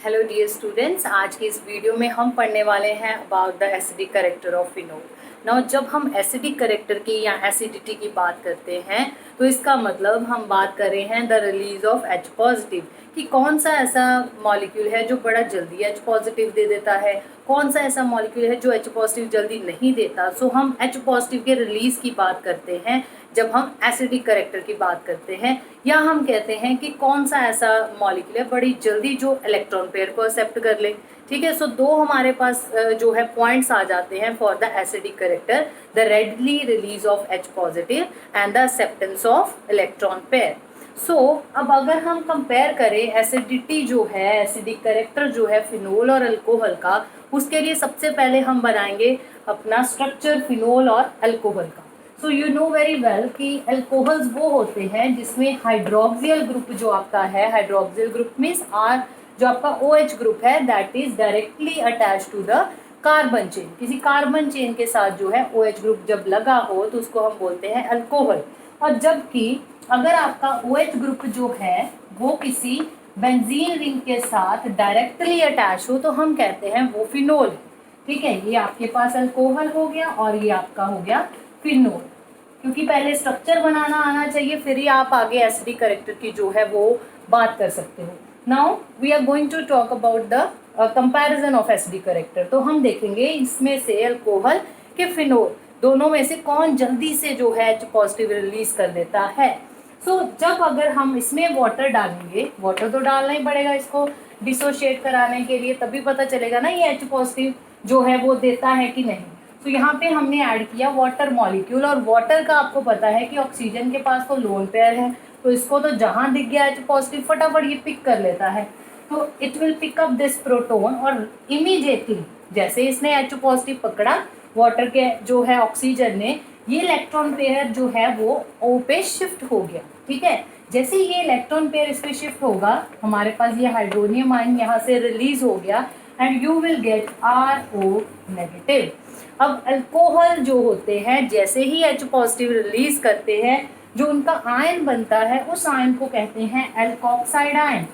Hello dear students, आज की इस वीडियो में हम पढ़ने वाले हैं about the acidic character of phenol. Now जब हम एसिडिक कैरेक्टर की या एसिडिटी की बात करते हैं तो इसका मतलब हम बात कर रहे हैं the release of H positive, कि कौन सा ऐसा मॉलिक्यूल है जो बड़ा जल्दी H पॉजिटिव दे देता है, कौन सा ऐसा मॉलिक्यूल है जो H पॉजिटिव जल्दी नहीं देता। सो हम H पॉजिटिव के रिलीज की बात करते हैं जब हम एसिडिक कैरेक्टर की बात करते हैं, या हम कहते हैं कि कौन सा ऐसा मॉलिक्यूल है बड़ी जल्दी जो इलेक्ट्रॉन पेयर को एक्सेप्ट कर ले। ठीक है, सो दो हमारे पास जो है पॉइंट्स आ जाते हैं for the acidic character, the readily release of H positive and the acceptance of electron pair. So अब अगर हम कंपेयर करें एसिडिटी जो है, एसिडिक कैरेक्टर जो है फिनोल और अल्कोहल का, उसके लिए सबसे पहले हम बनाएंगे अपना स्ट्रक्चर फिनोल और अल्कोहल का। So you know very well कि अल्कोहल्स वो होते हैं जिसमें हाइड्रोक्सियल ग्रुप जो आपका है, हाइड्रोक्सियल ग्रुप मीन्स आर जो आपका OH ग्रुप है that is directly attach to the carbon chain. किसी कार्बन चेन के साथ जो है OH ग्रुप जब लगा हो तो उसको हम बोलते हैं अल्कोहल। और जबकि अगर आपका OH ग्रुप जो है वो किसी बेंजीन रिंग के साथ डायरेक्टली अटैच हो तो हम कहते हैं वो फिनोल। ठीक है, ये आपके पास अल्कोहल हो गया और ये आपका हो गया फिनोल, क्योंकि पहले स्ट्रक्चर बनाना आना चाहिए, फिर ही आप आगे एसिडिक कैरेक्टर की जो है वो बात कर सकते हो। Now we are going to talk about the comparison of acidic character. तो हम देखेंगे इसमें से अल्कोहल के फिनोल दोनों में से कौन जल्दी से जो है H पॉजिटिव रिलीज कर देता है। सो जब अगर हम इसमें वाटर डालेंगे, वाटर तो डालना ही पड़ेगा इसको डिसोशिएट कराने के लिए, तभी पता चलेगा ना ये H पॉजिटिव जो है वो देता है कि नहीं। तो यहाँ पे हमने ऐड किया वाटर मॉलिक्यूल, और वाटर का आपको पता है कि ऑक्सीजन के पास तो लोन पेयर है, तो इसको तो जहाँ दिख गया H पॉजिटिव फटाफट ये पिक कर लेता है। तो it will pick up this proton, और इमीडिएटली जैसे इसने H पॉजिटिव पकड़ा वाटर के जो है ऑक्सीजन ने, ये इलेक्ट्रॉन पेयर जो है वो O पे शिफ्ट हो गया। ठीक है, जैसे ये इलेक्ट्रॉन पेयर इस पे शिफ्ट होगा हमारे पास ये हाइड्रोनियम आयन यहाँ से रिलीज हो गया and you will get RO negative. अब अल्कोहल जो होते हैं जैसे ही H पॉजिटिव रिलीज करते हैं, जो उनका आयन बनता है उस आयन को कहते हैं एल्कोक्साइड आयन।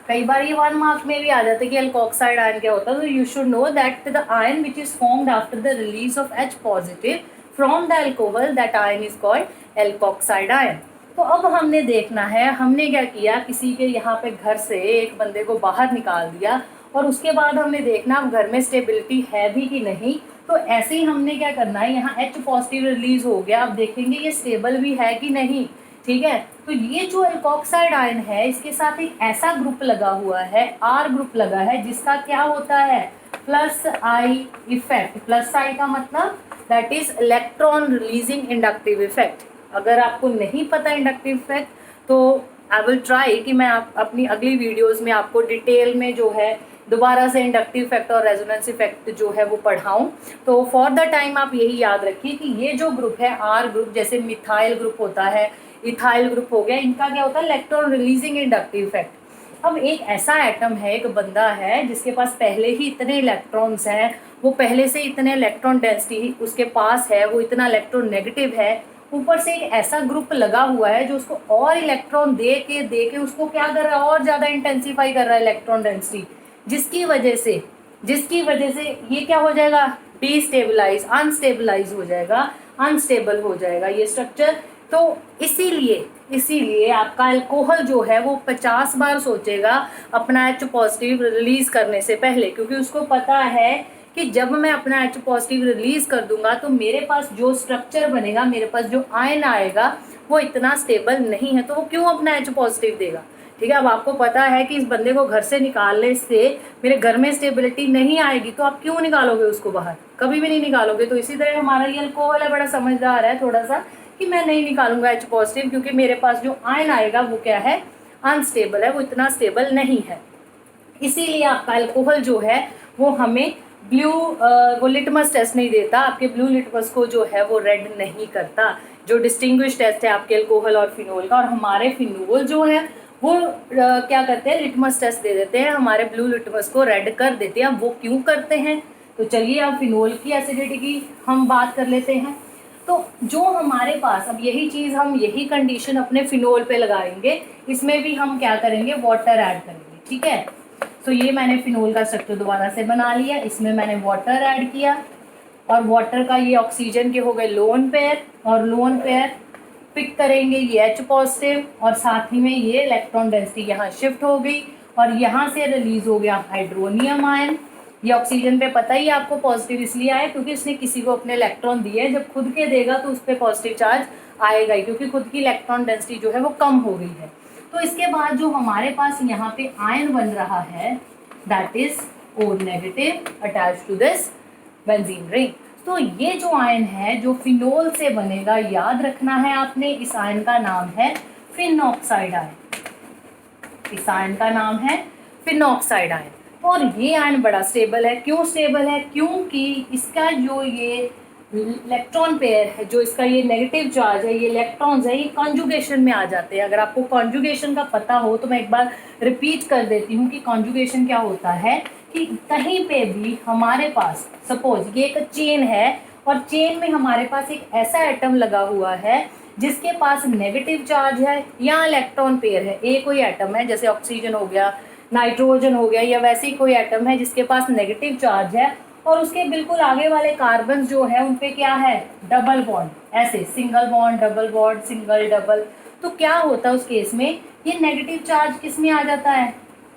कई बार ये 1 मार्क में भी आ जाता है कि एल्कोक्साइड आयन क्या होता है। तो you should know that the ion which is formed after the release of H positive from the alcohol, that ion is called alkoxide ion. तो अब हमने देखना है, हमने क्या किया, किसी के यहाँ पे घर से एक बंदे को बाहर निकाल दिया और उसके बाद हमने देखना घर में स्टेबिलिटी है भी कि नहीं। तो ऐसे ही हमने क्या करना है, यहाँ H पॉजिटिव रिलीज हो गया, अब देखेंगे ये स्टेबल भी है कि नहीं। ठीक है, तो ये जो एल्कोक्साइड आयन है इसके साथ एक ऐसा ग्रुप लगा हुआ है, R ग्रुप लगा है, जिसका क्या होता है +I इफेक्ट। +I का मतलब that is electron releasing inductive effect. अगर आपको नहीं पता इंडक्टिव इफेक्ट तो आई विल ट्राई कि मैं अपनी अगली वीडियोस में आपको डिटेल में जो है दोबारा से इंडक्टिव इफेक्ट और रेजोनेंस इफेक्ट जो है वो पढ़ाऊँ। तो फॉर द टाइम आप यही याद रखिए कि ये जो ग्रुप है R ग्रुप, जैसे मिथाइल ग्रुप होता है, इथाइल ग्रुप हो गया, इनका क्या होता है इलेक्ट्रॉन रिलीजिंग इंडक्टिव इफेक्ट। अब एक ऐसा एटम है, एक बंदा है जिसके पास पहले ही इतने इलेक्ट्रॉन्स हैं, वो पहले से इतने इलेक्ट्रॉन डेंसिटी उसके पास है, वो इतना इलेक्ट्रॉन नेगेटिव है, ऊपर से एक ऐसा ग्रुप लगा हुआ है जो उसको और इलेक्ट्रॉन दे के उसको क्या कर रहा है, और ज़्यादा इंटेंसीफाई कर रहा है इलेक्ट्रॉन डेंसिटी, जिसकी वजह से ये क्या हो जाएगा, डिस्टेबलाइज, अनस्टेबलाइज हो जाएगा, अनस्टेबल हो जाएगा ये स्ट्रक्चर। तो इसीलिए आपका अल्कोहल जो है वो 50 बार सोचेगा अपना H पॉजिटिव रिलीज करने से पहले, क्योंकि उसको पता है कि जब मैं अपना H पॉजिटिव रिलीज कर दूंगा तो मेरे पास जो स्ट्रक्चर बनेगा, मेरे पास जो आयन आएगा वो इतना स्टेबल नहीं है, तो वो क्यों अपना H पॉजिटिव देगा। ठीक है, अब आपको पता है कि इस बंदे को घर से निकालने से मेरे घर में स्टेबिलिटी नहीं आएगी, तो आप क्यों निकालोगे उसको बाहर, कभी भी नहीं निकालोगे। तो इसी तरह हमारा ये अल्कोहल है, बड़ा समझदार है थोड़ा सा, कि मैं नहीं निकालूंगा H पॉजिटिव, क्योंकि मेरे पास जो आयन आएगा वो क्या है, अनस्टेबल है, वो इतना स्टेबल नहीं है। इसीलिए आपका अल्कोहल जो है वो हमें वो लिटमस टेस्ट नहीं देता, आपके ब्लू लिटमस को जो है वो रेड नहीं करता, जो डिस्टिंग्विश टेस्ट है आपके अल्कोहल और फिनोल का। और हमारे फिनोल जो है वो क्या करते हैं, लिटमस टेस्ट दे देते हैं, हमारे ब्लू लिटमस को रेड कर देते हैं। वो क्यों करते हैं, तो चलिए अब फिनोल की एसिडिटी की हम बात कर लेते हैं। तो जो हमारे पास अब यही चीज़ हम यही कंडीशन अपने फिनोल पे लगाएंगे, इसमें भी हम क्या करेंगे, वाटर ऐड करेंगे, ठीक है। तो ये मैंने फिनोल का स्ट्रक्चर दोबारा से बना लिया, इसमें मैंने वाटर ऐड किया और वाटर का ये ऑक्सीजन के हो गए लोन पेयर, और लोन पेयर पिक करेंगे ये H पॉजिटिव, और साथ ही में ये इलेक्ट्रॉन डेंसिटी यहाँ शिफ्ट हो गई और यहाँ से रिलीज हो गया हाइड्रोनियम आयन। ये ऑक्सीजन पे पता ही आपको पॉजिटिव इसलिए आया क्योंकि इसने किसी को अपने इलेक्ट्रॉन दिए, जब खुद के देगा तो उस पर पॉजिटिव चार्ज आएगा ही, क्योंकि खुद की इलेक्ट्रॉन डेंसिटी जो है वो कम हो गई है। तो इसके बाद जो हमारे पास यहाँ पे आयन बन रहा है that is O negative attach to this benzene ring. तो ये जो आयन है जो फिनोल से बनेगा, याद रखना है आपने, इस आयन का नाम है फिनॉक्साइड आयन। इस आयन का नाम है फिनॉक्साइड आयन। और ये आयन बड़ा स्टेबल है। क्यों स्टेबल है? क्योंकि इसका जो ये इलेक्ट्रॉन पेयर है, जो इसका ये नेगेटिव चार्ज है, ये इलेक्ट्रॉन्स है, ये कॉन्जुगेशन में आ जाते हैं। अगर आपको कॉन्जुगेशन का पता हो तो मैं एक बार रिपीट कर देती हूँ कि कॉन्जुगेशन क्या होता है, कि कहीं पे भी हमारे पास सपोज ये एक चेन है और चेन में हमारे पास एक ऐसा एटम लगा हुआ है जिसके पास नेगेटिव चार्ज है या इलेक्ट्रॉन पेयर है। एक कोई एटम है जैसे ऑक्सीजन हो गया, नाइट्रोजन हो गया, या वैसे ही कोई एटम है जिसके पास नेगेटिव चार्ज है और उसके बिल्कुल आगे वाले कार्बन जो है उन पे क्या है, डबल बॉन्ड, ऐसे single bond double bond single double. तो क्या होता है उस केस में, ये नेगेटिव चार्ज किस में आ जाता है,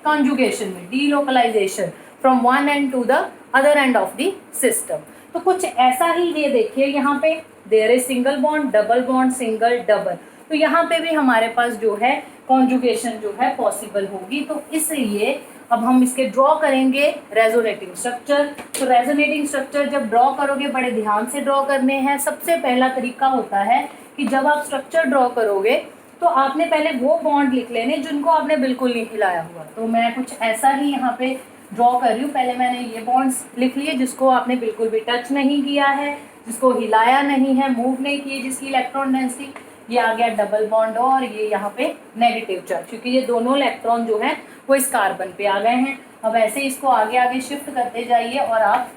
कॉन्जुगेशन में, delocalization from one end to the other end of the system. तो कुछ ऐसा ही ये देखिए, यहाँ पे there is single bond double bond single double, तो यहाँ पे भी हमारे पास जो है कॉन्जुगेशन जो है पॉसिबल होगी। तो इसलिए अब हम इसके ड्रॉ करेंगे रेजोनेटिंग स्ट्रक्चर। तो रेजोनेटिंग स्ट्रक्चर जब ड्रॉ करोगे बड़े ध्यान से ड्रॉ करने हैं। सबसे पहला तरीका होता है कि जब आप स्ट्रक्चर ड्रॉ करोगे तो आपने पहले वो बॉन्ड लिख लेने जिनको आपने बिल्कुल नहीं हिलाया हुआ। तो मैं कुछ ऐसा ही यहाँ पे ड्रॉ कर रही हूँ। पहले मैंने ये बॉन्ड्स लिख लिए जिसको आपने बिल्कुल भी टच नहीं किया है, जिसको हिलाया नहीं है, मूव नहीं किए, जिसकी इलेक्ट्रॉन डेंसिटी, ये आ गया डबल बॉन्ड और ये यहाँ पे नेगेटिव चार्ज, क्योंकि ये दोनों इलेक्ट्रॉन जो है वो इस कार्बन पे आ गए हैं। अब ऐसे इसको आगे आगे शिफ्ट करते जाइए और आप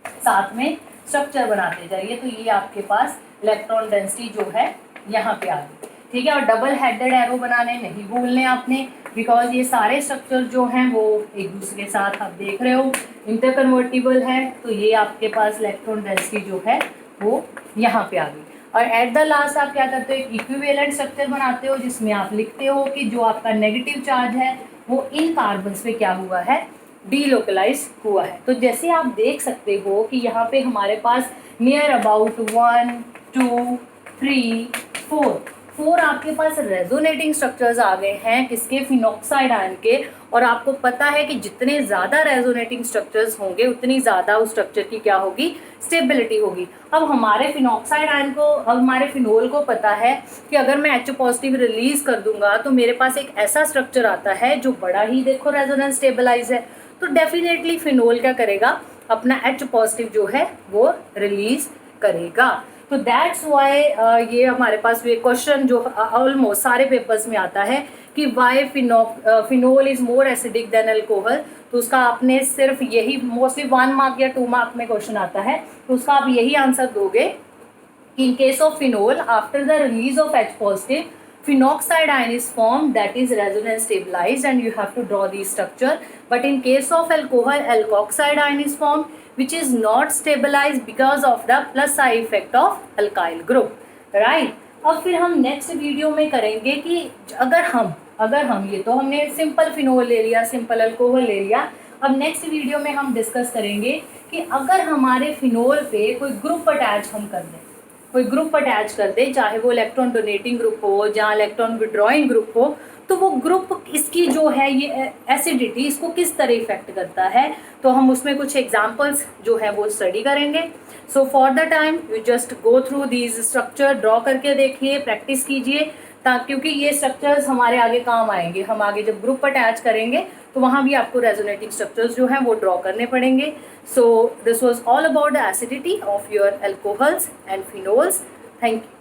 साथ में स्ट्रक्चर बनाते जाइए। तो ये आपके पास इलेक्ट्रॉन डेंसिटी जो है यहाँ पे आ गई, ठीक है। और डबल हेडेड एरो बनाने नहीं भूलने आपने, बिकॉज ये सारे स्ट्रक्चर जो हैं वो एक दूसरे के साथ आप देख रहे हो इंटरकन्वर्टिबल है। तो ये आपके पास इलेक्ट्रॉन डेंसिटी जो है वो यहाँ पे आ गई। और एट द लास्ट आप क्या करते हो, एक इक्विवेलेंट स्ट्रक्चर बनाते हो जिसमें आप लिखते हो कि जो आपका नेगेटिव चार्ज है वो इन कार्बन्स पे क्या हुआ है, डीलोकलाइज हुआ है। तो जैसे आप देख सकते हो कि यहाँ पे हमारे पास नियर अबाउट 1 2 3 4 आपके पास रेजोनेटिंग स्ट्रक्चर्स आ गए हैं किसके, फिनॉक्साइड आयन के। और आपको पता है कि जितने ज़्यादा रेजोनेटिंग स्ट्रक्चर्स होंगे उतनी ज़्यादा उस स्ट्रक्चर की क्या होगी, स्टेबिलिटी होगी। अब हमारे फिनॉक्साइड आयन को, अब हमारे फिनोल को पता है कि अगर मैं H पॉजिटिव रिलीज कर दूंगा तो मेरे पास एक ऐसा स्ट्रक्चर आता है जो बड़ा ही देखो रेजोनेंस स्टेबलाइज है। तो डेफिनेटली फिनोल क्या करेगा, अपना H पॉजिटिव जो है वो रिलीज करेगा। तो दैट्स वाई ये हमारे पास ये क्वेश्चन जो ऑलमोस्ट सारे पेपर्स में आता है कि why phenol is more acidic than alcohol. तो उसका आपने सिर्फ यही मोस्टली 1 मार्क या 2 मार्क में क्वेश्चन आता है, तो उसका आप यही आंसर दोगे कि in case of phenol after the release of H positive phenoxide ion is formed that is resonance stabilized and you have to draw the structure. But in case of alcohol, alkoxide ion is formed which is not stabilized because of the plus I effect of alkyl group, right? अब फिर हम next video में करेंगे कि अगर हम ये तो हमने सिंपल फिनोल ले लिया, सिंपल अल्कोहल ले लिया। अब नेक्स्ट वीडियो में हम डिस्कस करेंगे कि अगर हमारे फिनोल पे कोई ग्रुप अटैच हम कर दें, कोई ग्रुप अटैच कर दे, चाहे वो इलेक्ट्रॉन डोनेटिंग ग्रुप हो या इलेक्ट्रॉन विड्रॉइंग ग्रुप हो, तो वो ग्रुप इसकी जो है ये एसिडिटी इसको किस तरह इफेक्ट करता है। तो हम उसमें कुछ एग्जांपल्स जो है वो स्टडी करेंगे। So for the time you just go through these structure, draw करके देखिए, प्रैक्टिस कीजिए, क्योंकि ये स्ट्रक्चर्स हमारे आगे काम आएंगे। हम आगे जब ग्रुप अटैच करेंगे तो वहाँ भी आपको रेजोनेटिंग स्ट्रक्चर्स जो हैं वो ड्रॉ करने पड़ेंगे। So this was all about the acidity of your alcohols and phenols. Thank you.